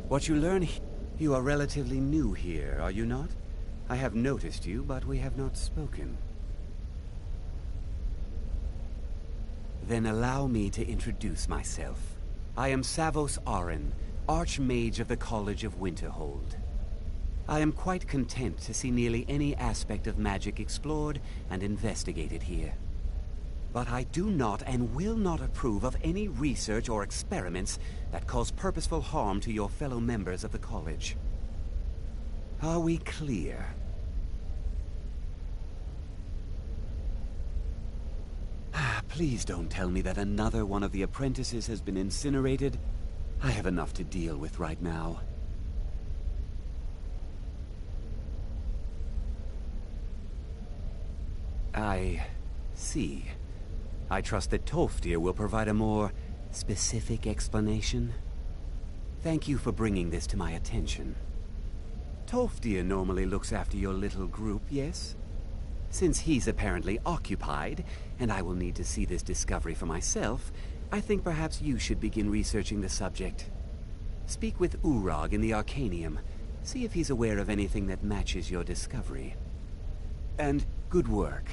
What you learn you are relatively new here, are you not? I have noticed you, but we have not spoken. Then allow me to introduce myself. I am Savos Arin, Archmage of the College of Winterhold. I am quite content to see nearly any aspect of magic explored and investigated here. But I do not and will not approve of any research or experiments that cause purposeful harm to your fellow members of the college. Are we clear? Please don't tell me that another one of the apprentices has been incinerated. I have enough to deal with right now. I see. I trust that Tolfdir will provide a more specific explanation. Thank you for bringing this to my attention. Tolfdir normally looks after your little group, yes? Since he's apparently occupied, and I will need to see this discovery for myself, I think perhaps you should begin researching the subject. Speak with Urag in the Arcanium. See if he's aware of anything that matches your discovery. And good work.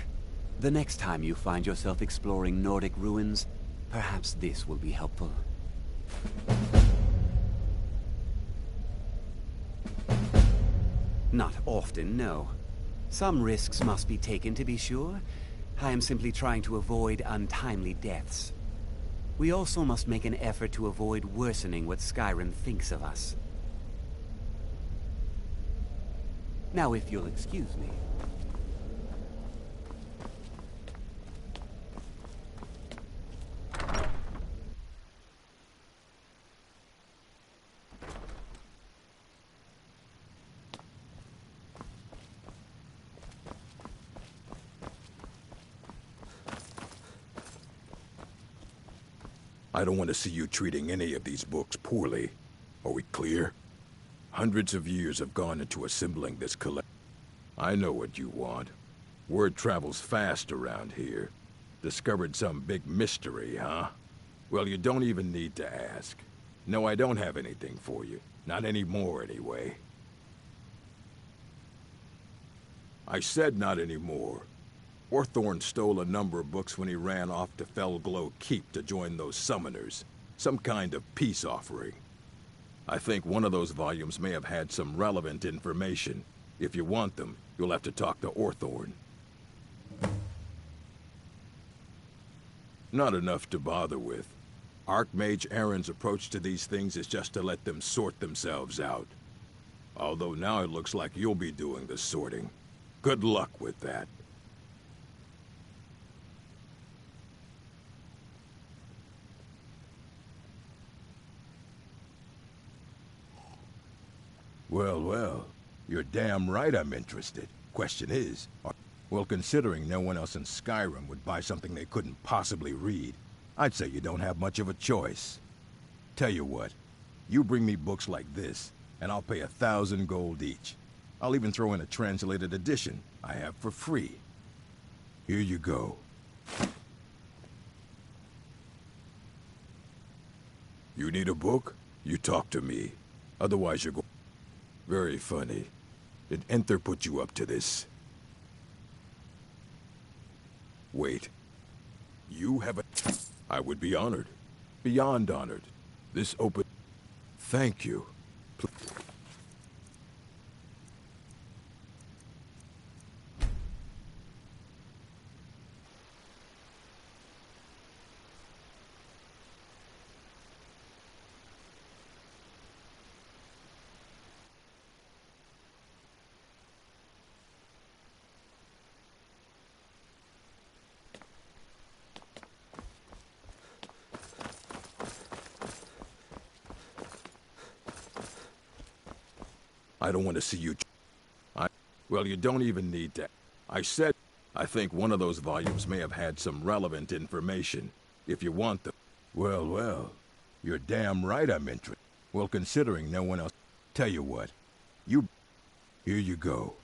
The next time you find yourself exploring Nordic ruins, perhaps this will be helpful. Not often, no. Some risks must be taken to be sure. I am simply trying to avoid untimely deaths. We also must make an effort to avoid worsening what Skyrim thinks of us. Now, if you'll excuse me. I don't want to see you treating any of these books poorly. Are we clear? Hundreds of years have gone into assembling this collection. I know what you want. Word travels fast around here. Discovered some big mystery, huh? Well, you don't even need to ask. No, I don't have anything for you. Not anymore, anyway. I said not anymore. Orthorn stole a number of books when he ran off to Felglow Keep to join those summoners. Some kind of peace offering. I think one of those volumes may have had some relevant information. If you want them, you'll have to talk to Orthorn. Not enough to bother with. Archmage Aaron's approach to these things is just to let them sort themselves out. Although now it looks like you'll be doing the sorting. Good luck with that. Well, you're damn right I'm interested. Question is, well, considering no one else in Skyrim would buy something they couldn't possibly read, I'd say you don't have much of a choice. Tell you what, you bring me books like this, and I'll pay 1,000 gold each. I'll even throw in a translated edition I have for free. Here you go. You need a book? You talk to me. Otherwise you're going... Very funny. Did Enther put you up to this? Wait. You have a... I would be honored. Beyond honored. This open... Thank you. I don't want to see you... Well, you don't even need to... I said... I think one of those volumes may have had some relevant information. If you want them... Well, you're damn right I'm interested. Well, considering no one else... Tell you what. You... Here you go.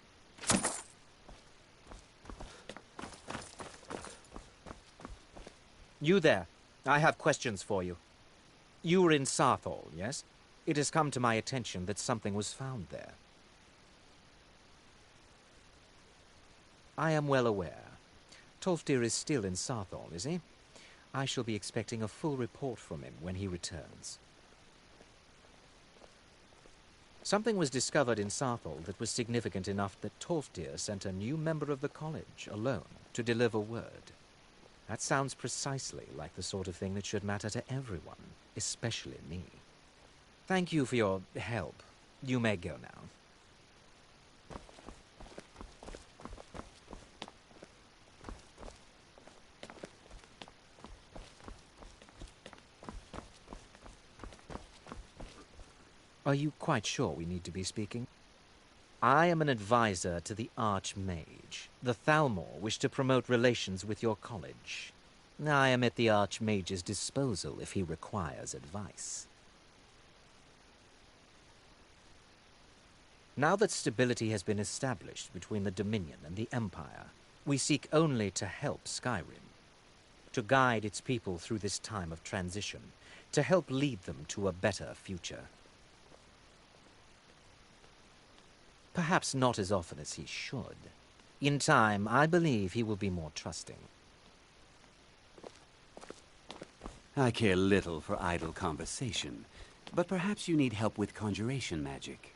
You there. I have questions for you. You're in Sarthol, yes? It has come to my attention that something was found there. I am well aware. Tolfdir is still in Sarthal, is he? I shall be expecting a full report from him when he returns. Something was discovered in Sarthal that was significant enough that Tolfdir sent a new member of the college, alone, to deliver word. That sounds precisely like the sort of thing that should matter to everyone, especially me. Thank you for your help. You may go now. Are you quite sure we need to be speaking? I am an advisor to the Archmage. The Thalmor wish to promote relations with your college. I am at the Archmage's disposal if he requires advice. Now that stability has been established between the Dominion and the Empire, we seek only to help Skyrim, to guide its people through this time of transition, to help lead them to a better future. Perhaps not as often as he should. In time, I believe he will be more trusting. I care little for idle conversation, but perhaps you need help with conjuration magic.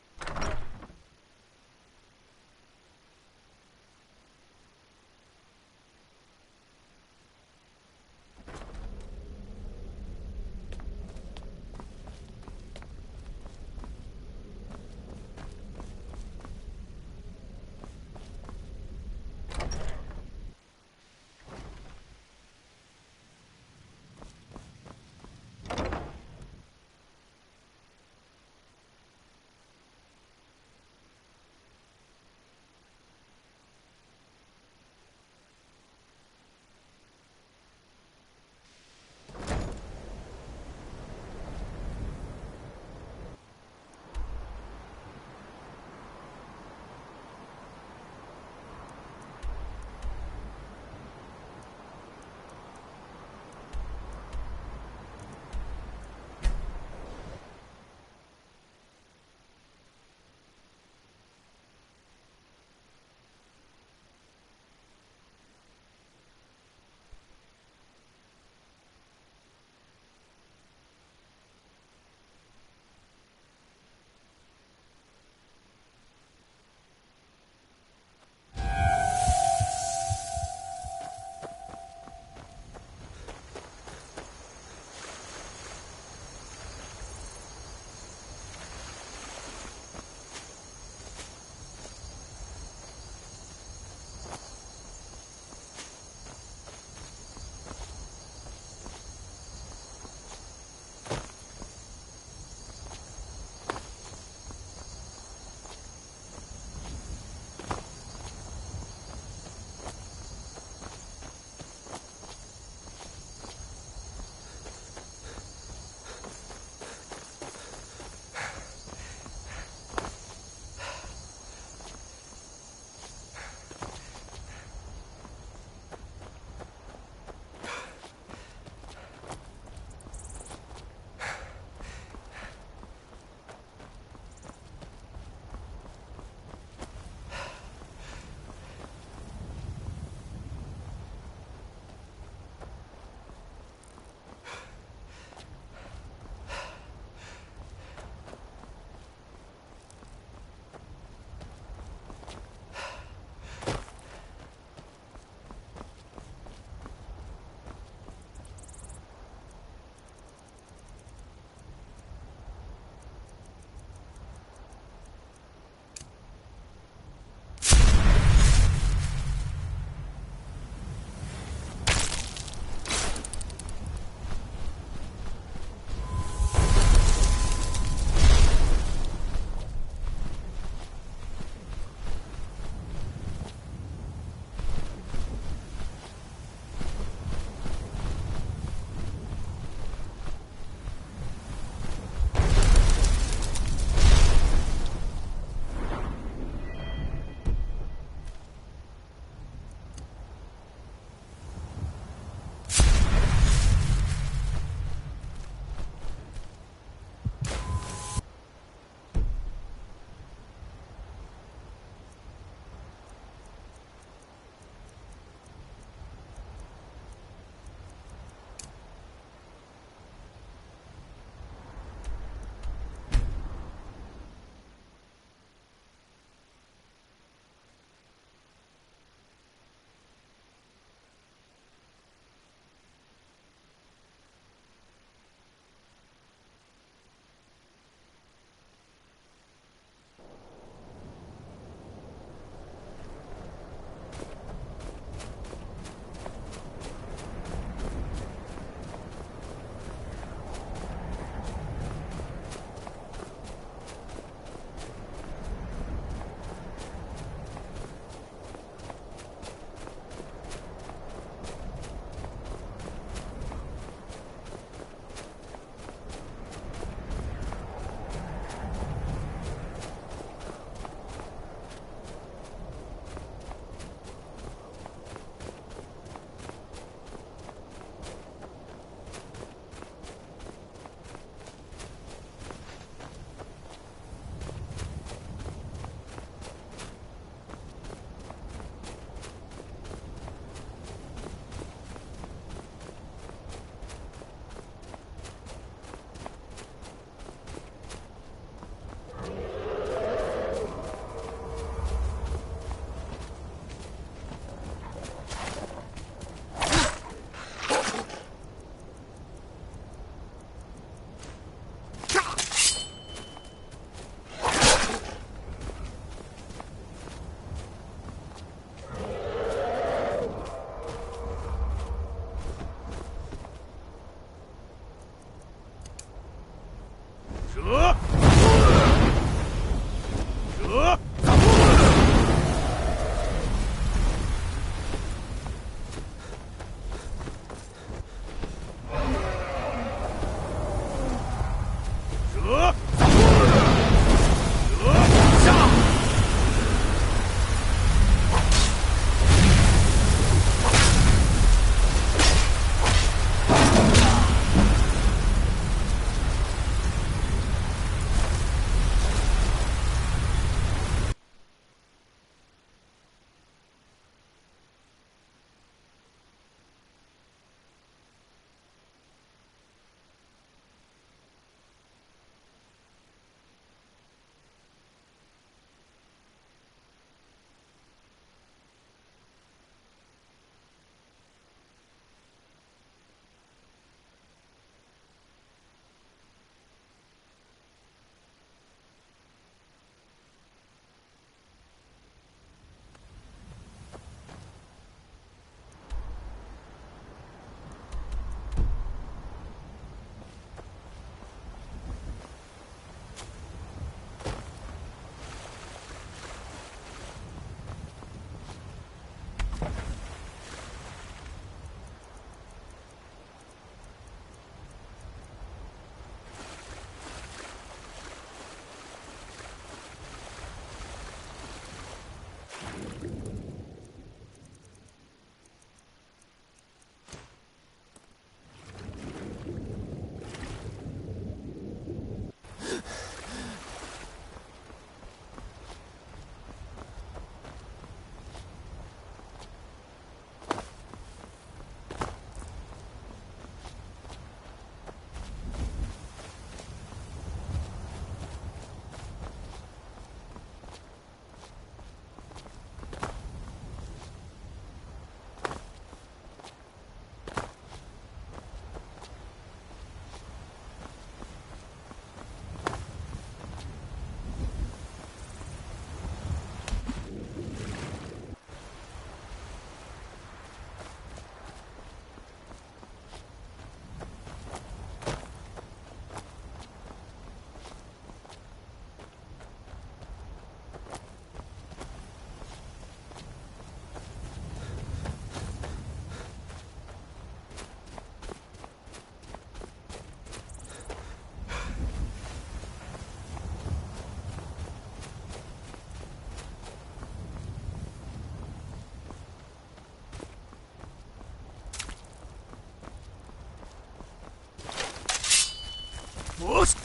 Frost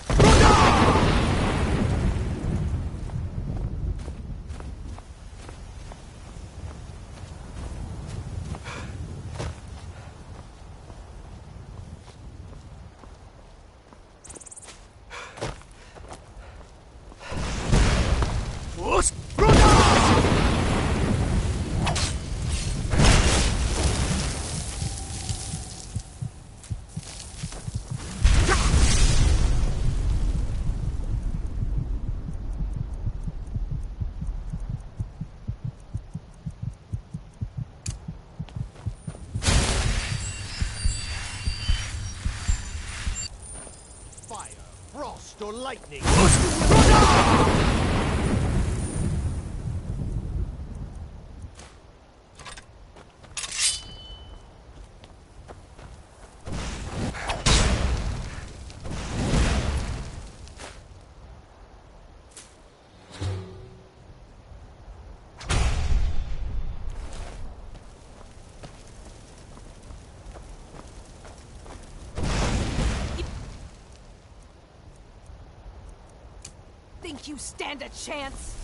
or lightning? Think you stand a chance?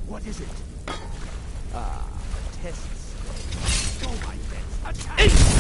What is it? Ah, a test stage. Go, my friends, attack!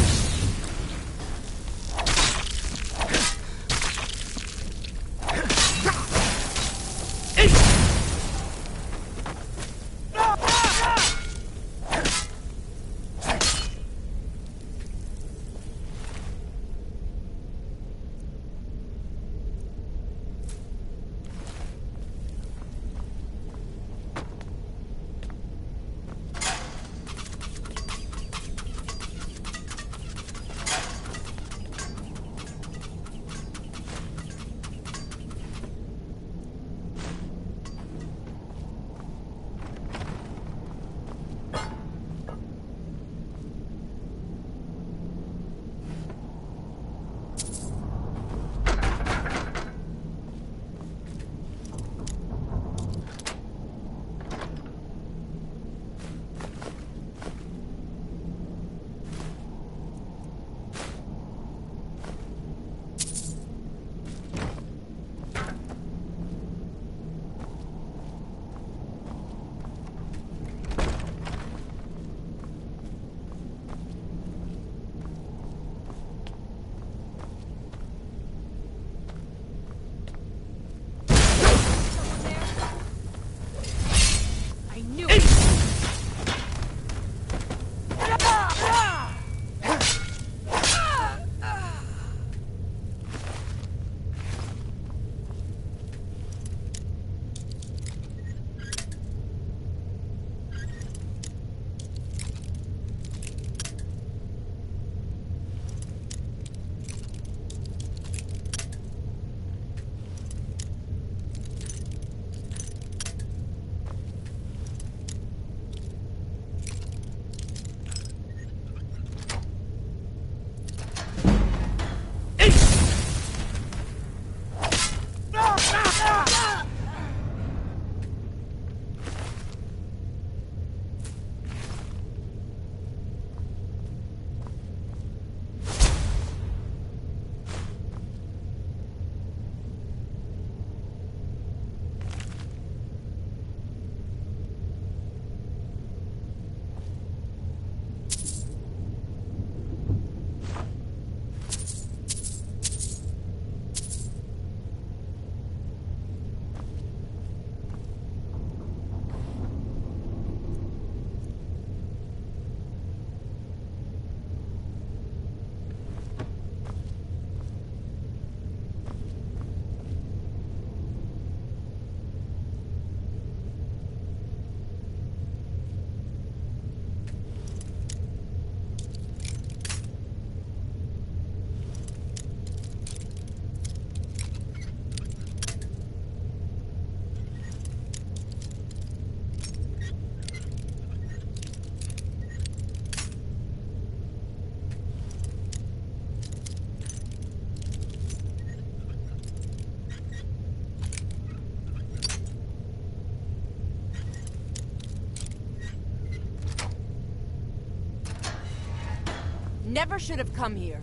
Never should have come here.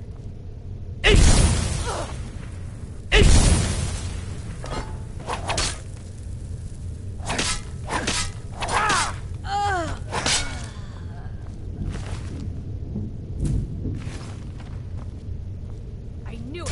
I knew it.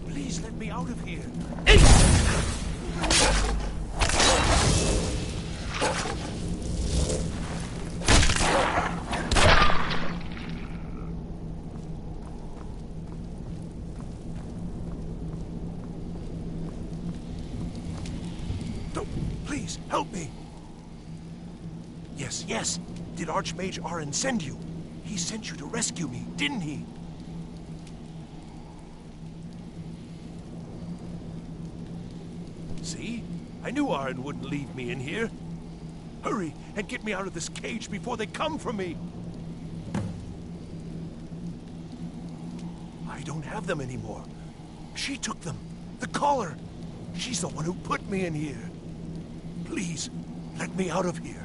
Please let me out of here. Please, help me. Yes. Did Archmage Arin send you? He sent you to rescue me, didn't he? See? I knew Arin wouldn't leave me in here. Hurry and get me out of this cage before they come for me. I don't have them anymore. She took them. The collar. She's the one who put me in here. Please, let me out of here.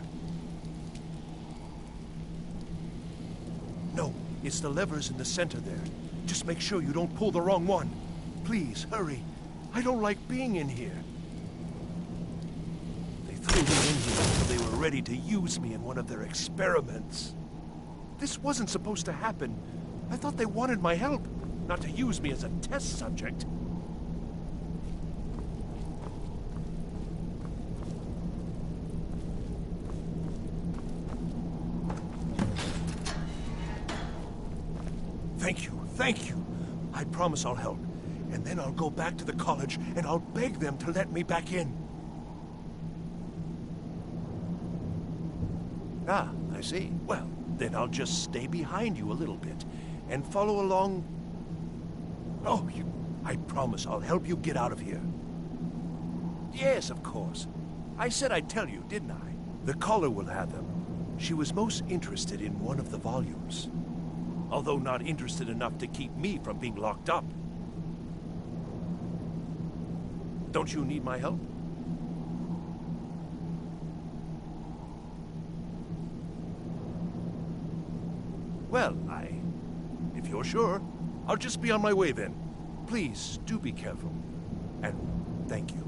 No, it's the levers in the center there. Just make sure you don't pull the wrong one. Please, hurry. I don't like being in here. They threw me in here until they were ready to use me in one of their experiments. This wasn't supposed to happen. I thought they wanted my help, not to use me as a test subject. Thank you. I promise I'll help. And then I'll go back to the college and I'll beg them to let me back in. Ah, I see. Well, then I'll just stay behind you a little bit and follow along. Oh, I promise I'll help you get out of here. Yes, of course. I said I'd tell you, didn't I? The caller will have them. She was most interested in one of the volumes. Although not interested enough to keep me from being locked up. Don't you need my help? Well, if you're sure, I'll just be on my way then. Please, do be careful. And thank you.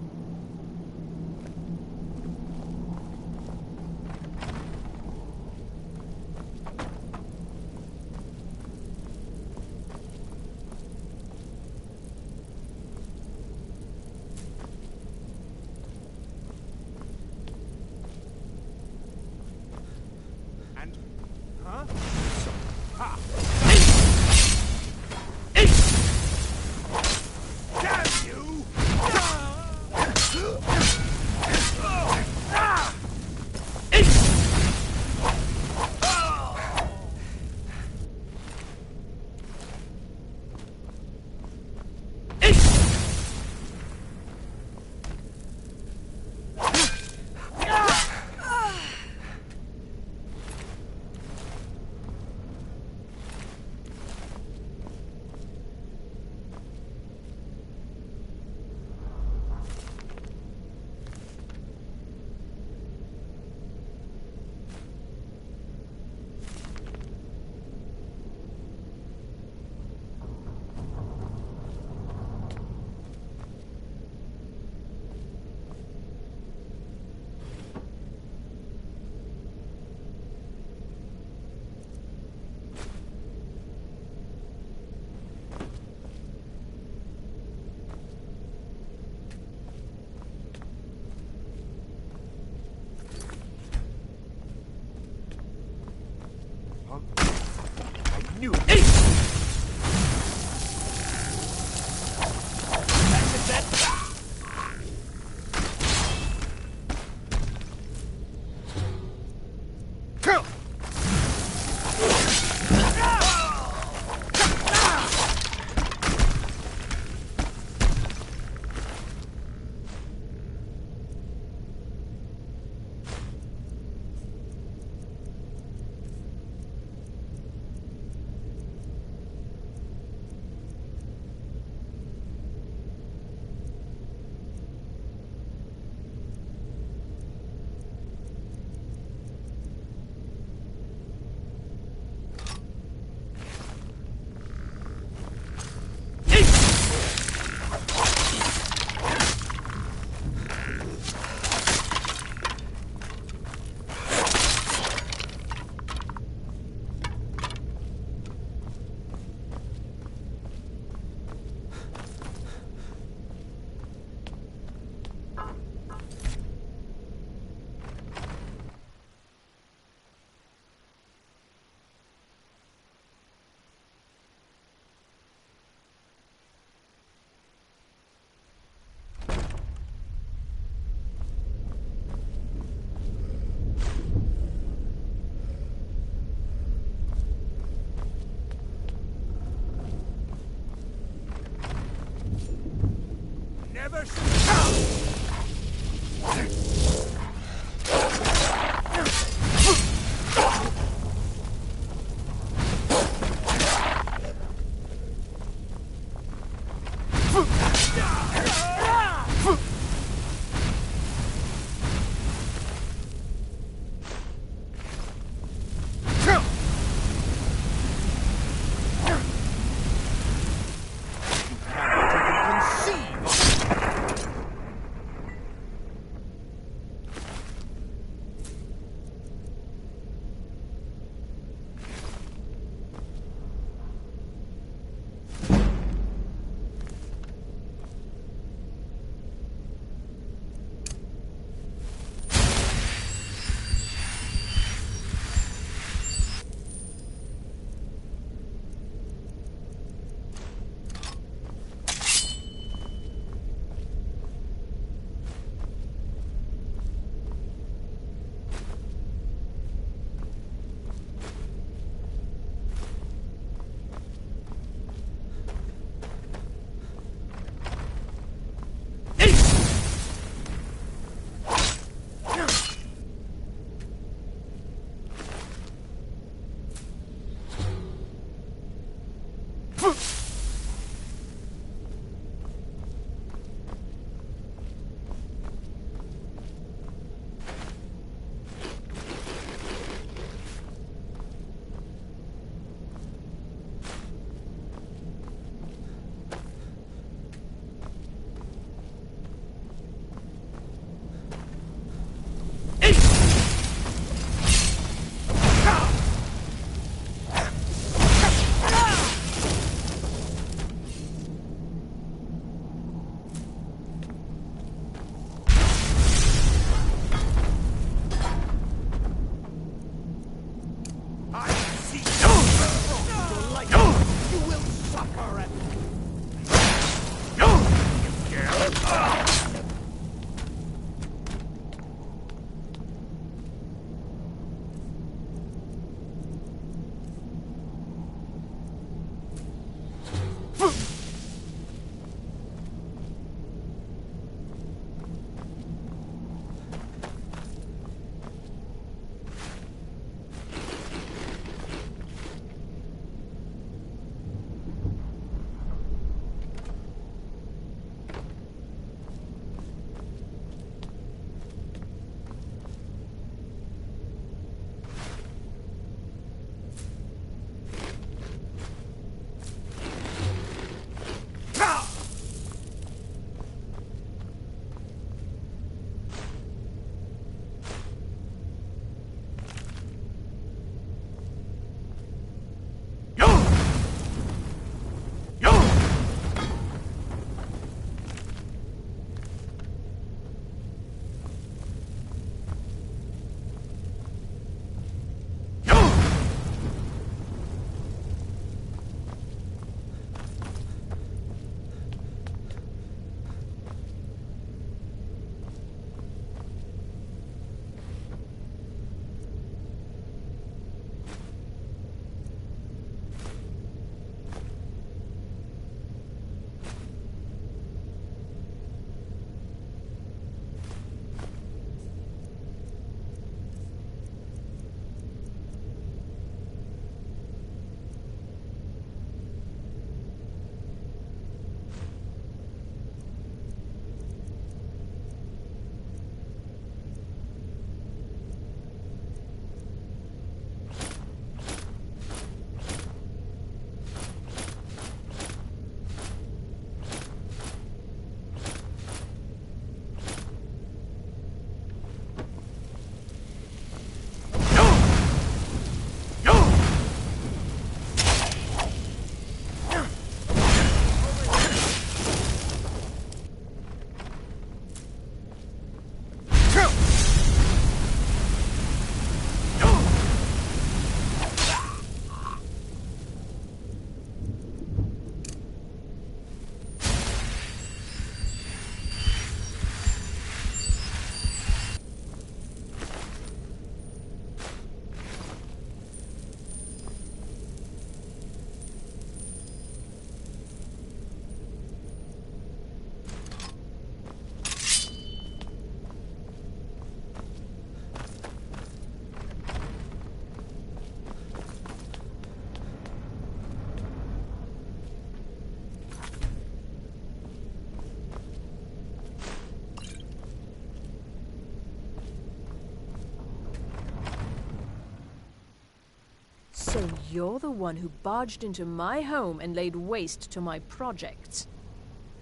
you're the one who barged into my home and laid waste to my projects.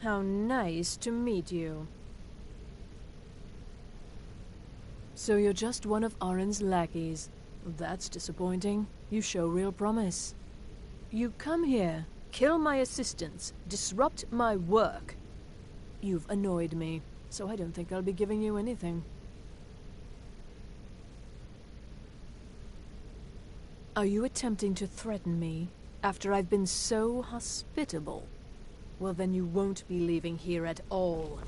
How nice to meet you. So you're just one of Arin's lackeys. That's disappointing. You show real promise. You come here, kill my assistants, disrupt my work. You've annoyed me, so I don't think I'll be giving you anything. Are you attempting to threaten me after I've been so hospitable? Well, then you won't be leaving here at all.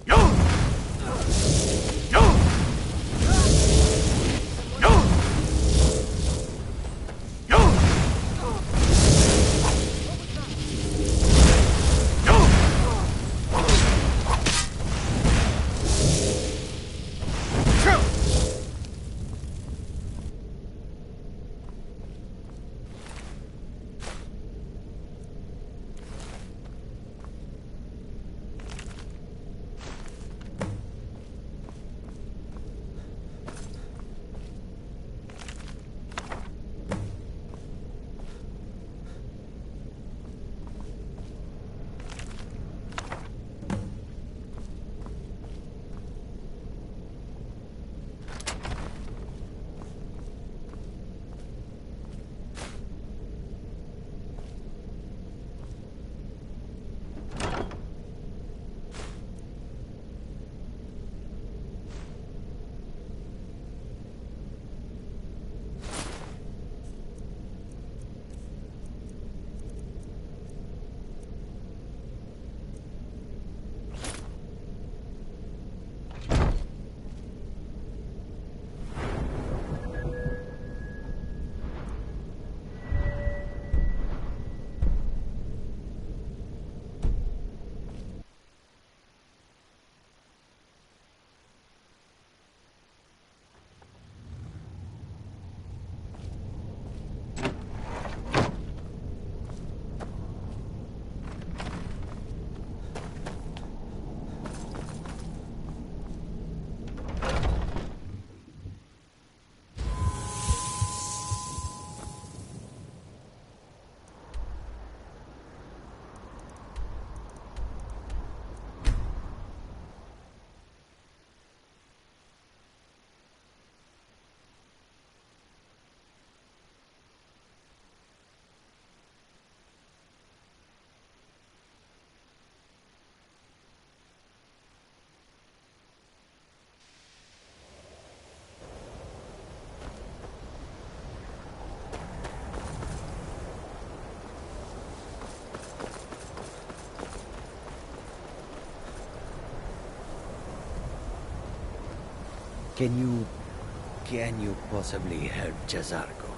Can you possibly help Jazargo?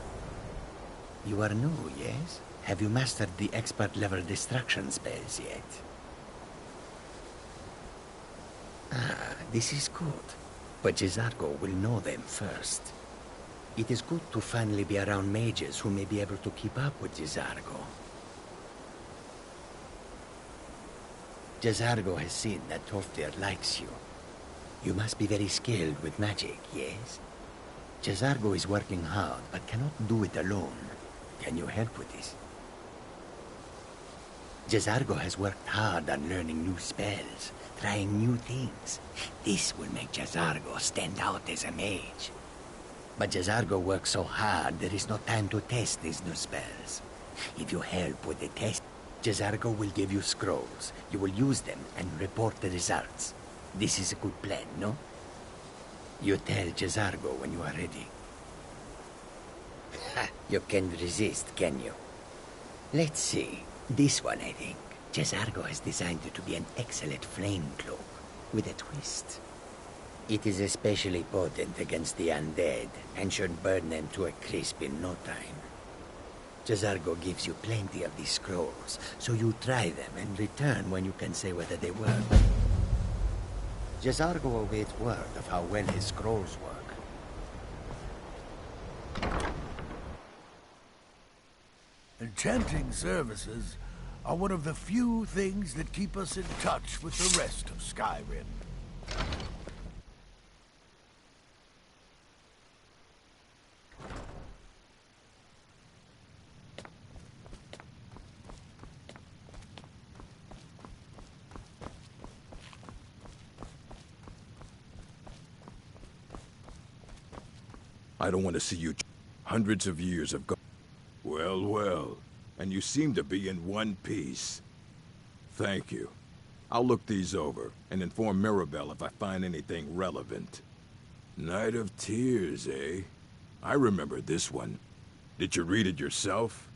You are new, yes? Have you mastered the expert-level distraction spells yet? Ah, this is good. But Jazargo will know them first. It is good to finally be around mages who may be able to keep up with Jazargo. Jazargo has seen that Toftir likes you. You must be very skilled with magic, yes? Jazargo is working hard, but cannot do it alone. Can you help with this? Jazargo has worked hard on learning new spells, trying new things. This will make Jazargo stand out as a mage. But Jazargo works so hard, there is no time to test these new spells. If you help with the test, Jazargo will give you scrolls. You will use them and report the results. This is a good plan, no? You tell Jazargo when you are ready. Ha! You can't resist, can you? Let's see. This one, I think. Jazargo has designed it to be an excellent flame cloak, with a twist. It is especially potent against the undead, and should burn them to a crisp in no time. Jazargo gives you plenty of these scrolls, so you try them and return when you can say whether they work. Jazargo awaits word of how well his scrolls work. Enchanting services are one of the few things that keep us in touch with the rest of Skyrim. I don't want to see you hundreds of years of go— Well, well. And you seem to be in one piece. Thank you. I'll look these over and inform Mirabelle if I find anything relevant. Night of Tears, eh? I remember this one. Did you read it yourself?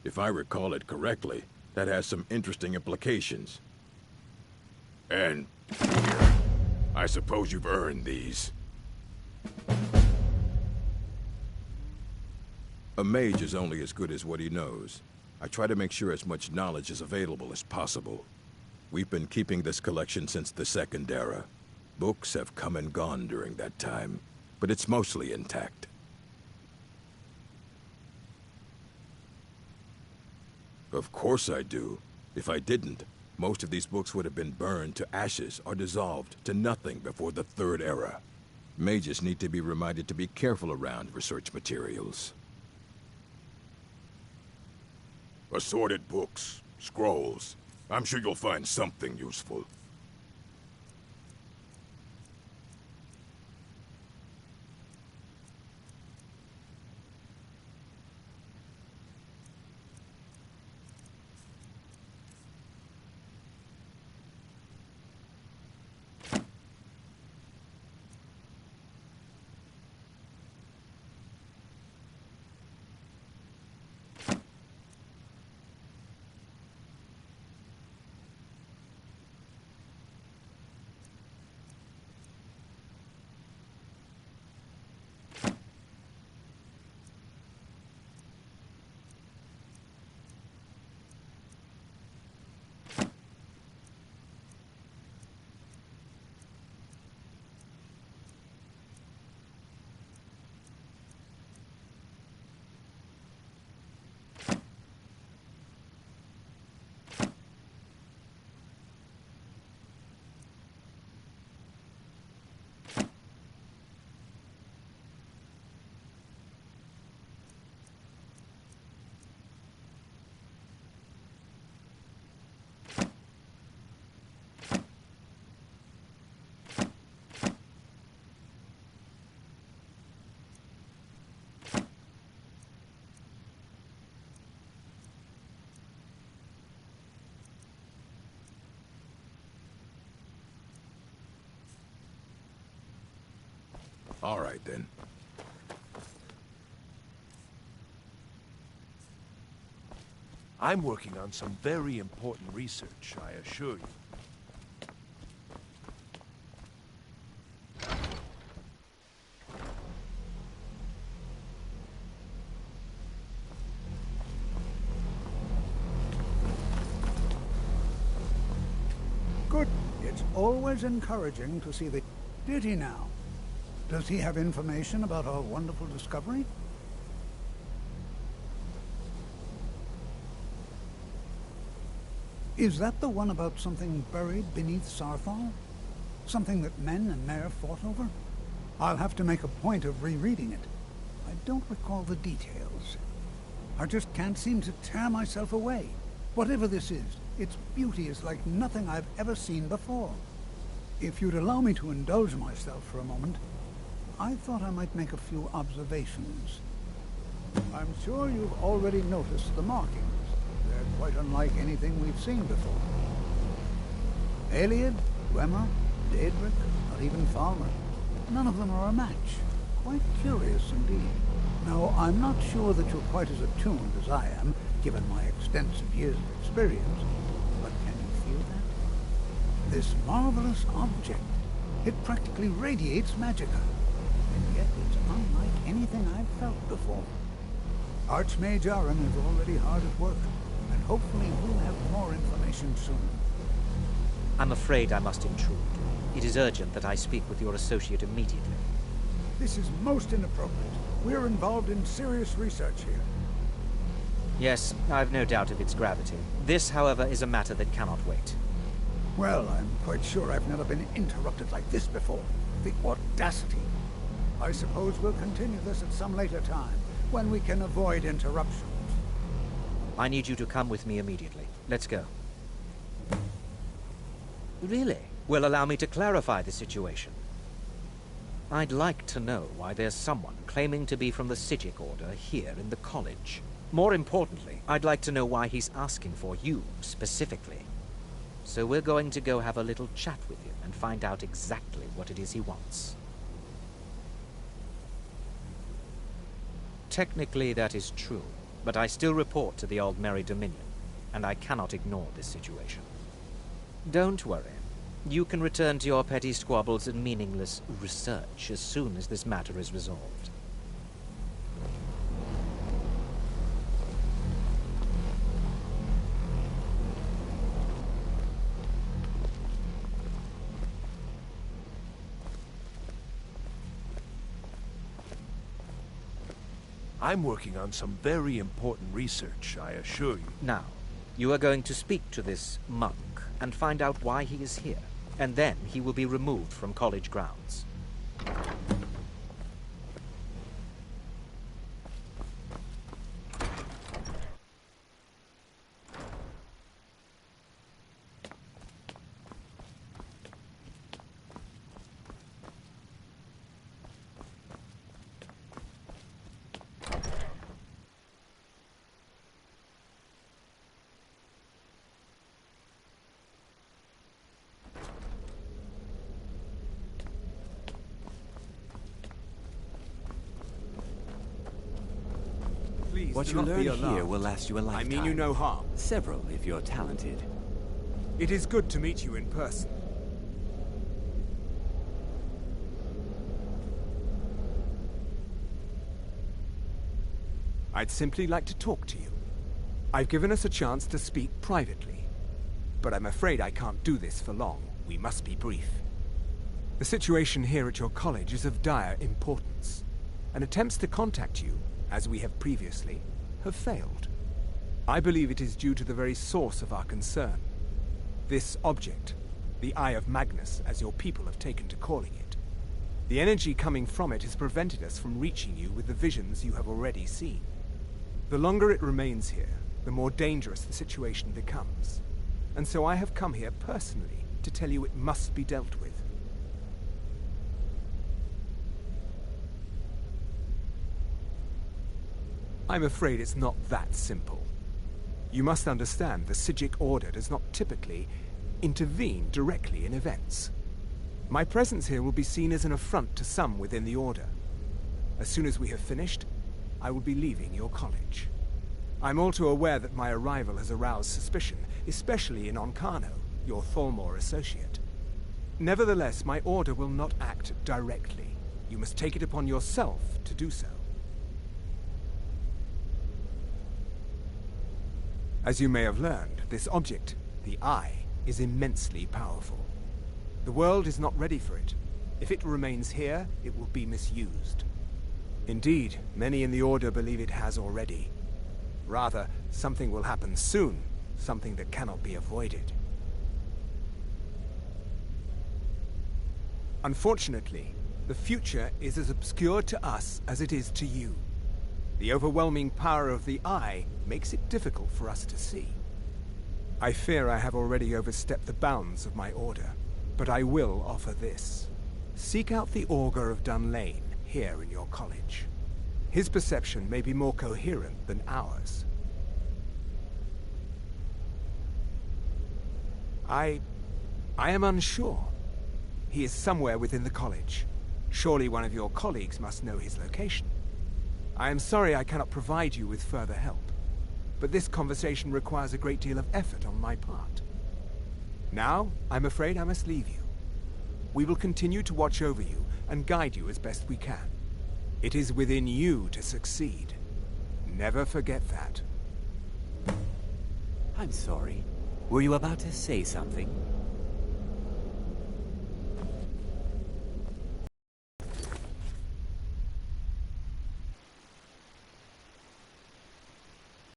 If I recall it correctly, that has some interesting implications. And here, I suppose you've earned these. A mage is only as good as what he knows. I try to make sure as much knowledge is available as possible. We've been keeping this collection since the Second Era. Books have come and gone during that time, but it's mostly intact. Of course I do. If I didn't, most of these books would have been burned to ashes or dissolved to nothing before the Third Era. Mages need to be reminded to be careful around research materials. Assorted books, scrolls. I'm sure you'll find something useful. All right, then. I'm working on some very important research, I assure you. Good. It's always encouraging to see the... Did he now? Does he have information about our wonderful discovery? Is that the one about something buried beneath Sarthal? Something that men and Mare fought over? I'll have to make a point of rereading it. I don't recall the details. I just can't seem to tear myself away. Whatever this is, its beauty is like nothing I've ever seen before. If you'd allow me to indulge myself for a moment, I thought I might make a few observations. I'm sure you've already noticed the markings. They're quite unlike anything we've seen before. Aliad, Dwemer, Daedric, not even Falmer. None of them are a match. Quite curious indeed. Now, I'm not sure that you're quite as attuned as I am, given my extensive years of experience, but can you feel that? This marvelous object, it practically radiates magicka, and yet it's unlike anything I've felt before. Archmage Aaron is already hard at work, and hopefully we'll have more information soon. I'm afraid I must intrude. It is urgent that I speak with your associate immediately. This is most inappropriate. We're involved in serious research here. Yes, I've no doubt of its gravity. This, however, is a matter that cannot wait. Well, I'm quite sure I've never been interrupted like this before. The audacity. I suppose we'll continue this at some later time, when we can avoid interruptions. I need you to come with me immediately. Let's go. Really? Will allow me to clarify the situation. I'd like to know why there's someone claiming to be from the Psijic Order here in the college. More importantly, I'd like to know why he's asking for you, specifically. So we're going to go have a little chat with him and find out exactly what it is he wants. Technically, that is true, but I still report to the Aldmeri Dominion, and I cannot ignore this situation. Don't worry. You can return to your petty squabbles and meaningless research as soon as this matter is resolved. I'm working on some very important research, I assure you. Now, you are going to speak to this monk and find out why he is here, and then he will be removed from college grounds. What you learn here will last you a lifetime. I mean you no harm. Several, if you're talented. It is good to meet you in person. I'd simply like to talk to you. I've given us a chance to speak privately, but I'm afraid I can't do this for long. We must be brief. The situation here at your college is of dire importance, and attempts to contact you, as we have previously, have failed. I believe it is due to the very source of our concern. This object, the Eye of Magnus, as your people have taken to calling it. The energy coming from it has prevented us from reaching you with the visions you have already seen. The longer it remains here, the more dangerous the situation becomes. And so I have come here personally to tell you it must be dealt with. I'm afraid it's not that simple. You must understand the Psijic Order does not typically intervene directly in events. My presence here will be seen as an affront to some within the Order. As soon as we have finished, I will be leaving your college. I'm all too aware that my arrival has aroused suspicion, especially in Onkano, your Thalmor associate. Nevertheless, my Order will not act directly. You must take it upon yourself to do so. As you may have learned, this object, the Eye, is immensely powerful. The world is not ready for it. If it remains here, it will be misused. Indeed, many in the Order believe it has already. Rather, something will happen soon, something that cannot be avoided. Unfortunately, the future is as obscure to us as it is to you. The overwhelming power of the Eye makes it difficult for us to see. I fear I have already overstepped the bounds of my Order, but I will offer this. Seek out the Augur of Dunlane here in your college. His perception may be more coherent than ours. I am unsure. He is somewhere within the college. Surely one of your colleagues must know his location. I am sorry I cannot provide you with further help, but this conversation requires a great deal of effort on my part. Now, I'm afraid I must leave you. We will continue to watch over you and guide you as best we can. It is within you to succeed. Never forget that. I'm sorry. Were you about to say something?